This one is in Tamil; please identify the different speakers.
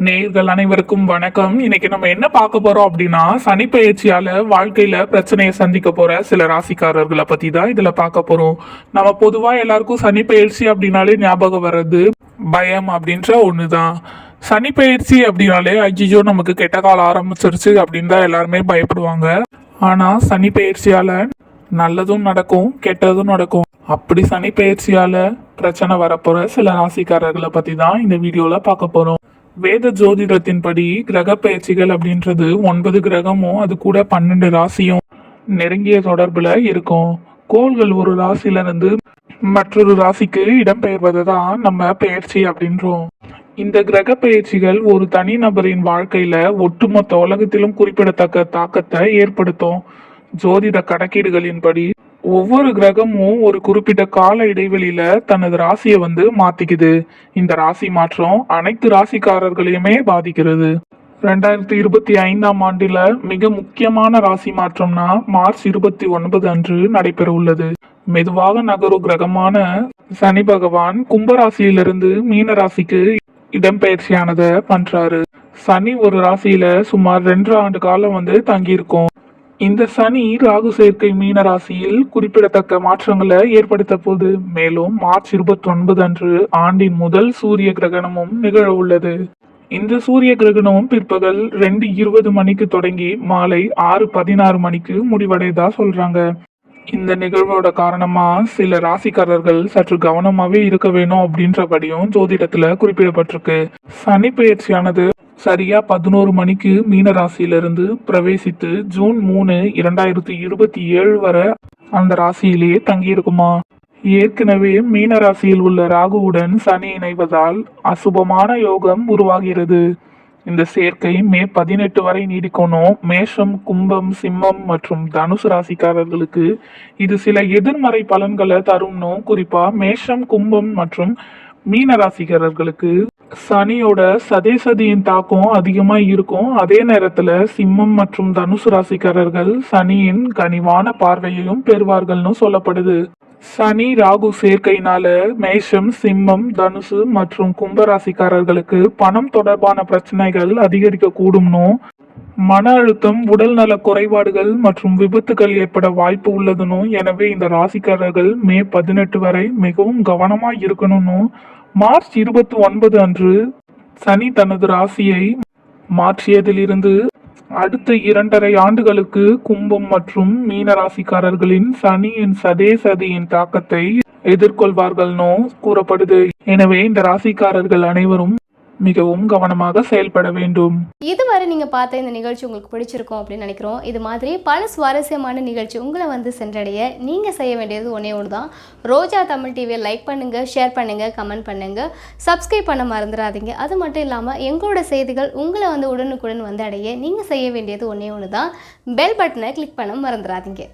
Speaker 1: நேயர்கள் அனைவருக்கும் வணக்கம். இன்னைக்கு நம்ம என்ன பார்க்க போறோம் அப்படின்னா, சனி பெயர்ச்சியால வாழ்க்கையில பிரச்சனையை சந்திக்க போற சில ராசிக்காரர்களை பத்தி தான் இதுல பார்க்க போறோம். நம்ம பொதுவா எல்லாருக்கும் சனி பெயர்ச்சி அப்படின்னாலே ஞாபகம் வர்றது பயம் அப்படின்ற ஒண்ணுதான். சனி பெயர்ச்சி அப்படின்னாலே ஐயோ நமக்கு கெட்ட காலம் ஆரம்பிச்சிருச்சு அப்படின்னு தான் எல்லாருமே பயப்படுவாங்க. ஆனா சனி பெயர்ச்சியால நல்லதும் நடக்கும், கெட்டதும் நடக்கும். அப்படி சனி பெயர்ச்சியால பிரச்சனை வரப்போற சில ராசிக்காரர்களை பத்தி தான் இந்த வீடியோல பார்க்க போறோம். வேத ஜோதிடத்தின்படி கிரக பயிற்சிகள் அப்படின்றது 9 கிரகமும் அது கூட 12 ராசியும் நெருங்கிய தொடர்புல இருக்கும். கோள்கள் ஒரு ராசியில இருந்து மற்றொரு ராசிக்கு இடம்பெயர்வதை தான் நம்ம பயிற்சி அப்படின்றோம். இந்த கிரக பயிற்சிகள் ஒரு தனிநபரின் வாழ்க்கையில ஒட்டுமொத்த உலகத்திலும் குறிப்பிடத்தக்க தாக்கத்தை ஏற்படுத்தும். ஜோதிட கணக்கீடுகளின்படி ஒவ்வொரு கிரகமும் ஒரு குறிப்பிட்ட கால இடைவெளியில தனது ராசியை மாத்திக்குது. இந்த ராசி மாற்றம் அனைத்து ராசிக்காரர்களையுமே பாதிக்கிறது. 2025ஆம் ஆண்டுல மிக முக்கியமான ராசி மாற்றம்னா மார்ச் 29 அன்று நடைபெற உள்ளது. மெதுவாக நகரும் கிரகமான சனி பகவான் கும்பராசியிலிருந்து மீன ராசிக்கு இடம்பெயர்ச்சியானதை பண்றாரு. சனி ஒரு ராசியில சுமார் 2 ஆண்டு காலம் தங்கியிருக்கும். இந்த சனி ராகு சேர்க்கை மீன ராசியில் குறிப்பிடத்தக்க மாற்றங்களை ஏற்படுத்த போது. மேலும் மார்ச் 29 அன்று ஆண்டின் முதல் சூரிய கிரகணமும் நிகழ உள்ளது. இந்த சூரிய கிரகணம் பிற்பகல் 2:20 மணிக்கு தொடங்கி மாலை 6:16 மணிக்கு முடிவடையதா சொல்றாங்க. இந்த நிகழ்வோட காரணமா சில ராசிக்காரர்கள் சற்று கவனமாவே இருக்க வேணும் அப்படின்றபடியும் ஜோதிடத்துல குறிப்பிடப்பட்டிருக்கு. சனி பெயர்ச்சியானது சரியா 11 மணிக்கு மீன ராசியிலிருந்து பிரவேசித்து ஜூன் 3, 2027 வரை அந்த ராசியிலேயே தங்கியிருக்குமா. ஏற்கனவே மீன ராசியில் உள்ள ராகுவுடன் சனி இணைவதால் அசுபமான யோகம் உருவாகிறது. இந்த சேர்க்கை மே 18 வரை நீடிக்கணும். மேஷம், கும்பம், சிம்மம் மற்றும் தனுசு ராசிக்காரர்களுக்கு இது சில எதிர்மறை பலன்களை தரும்னு. குறிப்பா மேஷம், கும்பம் மற்றும் மீன ராசிக்காரர்களுக்கு சனியோட சதேசதியின் தாக்கம் அதிகமா இருக்கும். அதே நேரத்துல சிம்மம் மற்றும் தனுசு ராசிக்காரர்கள் சனியின் கனிவான பார்வையையும் பெறுவார்கள்னு சொல்லப்படுது. சனி ராகு சேர்க்கையினால மேஷம், சிம்மம், தனுசு மற்றும் கும்பராசிக்காரர்களுக்கு பணம் தொடர்பான பிரச்சனைகள் அதிகரிக்க கூடும்னு, மன அழுத்தம், உடல் நல குறைபாடுகள் மற்றும் விபத்துகள் ஏற்பட வாய்ப்பு உள்ளதுன்னு. எனவே இந்த ராசிக்காரர்கள் மே 18 வரை மிகவும் கவனமா இருக்கணும்னு. மார்ச் 29 அன்று சனி தனது ராசியை மாற்றியதிலிருந்து அடுத்த 2.5 ஆண்டுகளுக்கு கும்பம் மற்றும் மீன ராசிக்காரர்களின் சனியின் சதேசதியின் தாக்கத்தை எதிர்கொள்வார்கள்னு கூறப்படுது. எனவே இந்த ராசிக்காரர்கள் அனைவரும் மிகவும் கவனமாக செயல்பட வேண்டும்.
Speaker 2: இதுவரை நீங்க பார்த்த இந்த நிகழ்ச்சி உங்களுக்கு பிடிச்சிருக்கும் அப்படின்னு நினைக்கிறோம். இது மாதிரி பல சுவாரஸ்யமான நிகழ்ச்சி உங்களை சென்றடைய நீங்க செய்ய வேண்டியது ஒன்னே ஒன்று தான். ரோஜா தமிழ் டிவியை லைக் பண்ணுங்க, ஷேர் பண்ணுங்க, கமெண்ட் பண்ணுங்க, சப்ஸ்கிரைப் பண்ண மறந்துடாதீங்க. அது மட்டும் இல்லாமல் எங்களோட செய்திகள் உங்களை உடனுக்குடன் அடைய நீங்க செய்ய வேண்டியது ஒன்னே ஒன்று தான். பெல் பட்டனை கிளிக் பண்ண மறந்துடாதீங்க.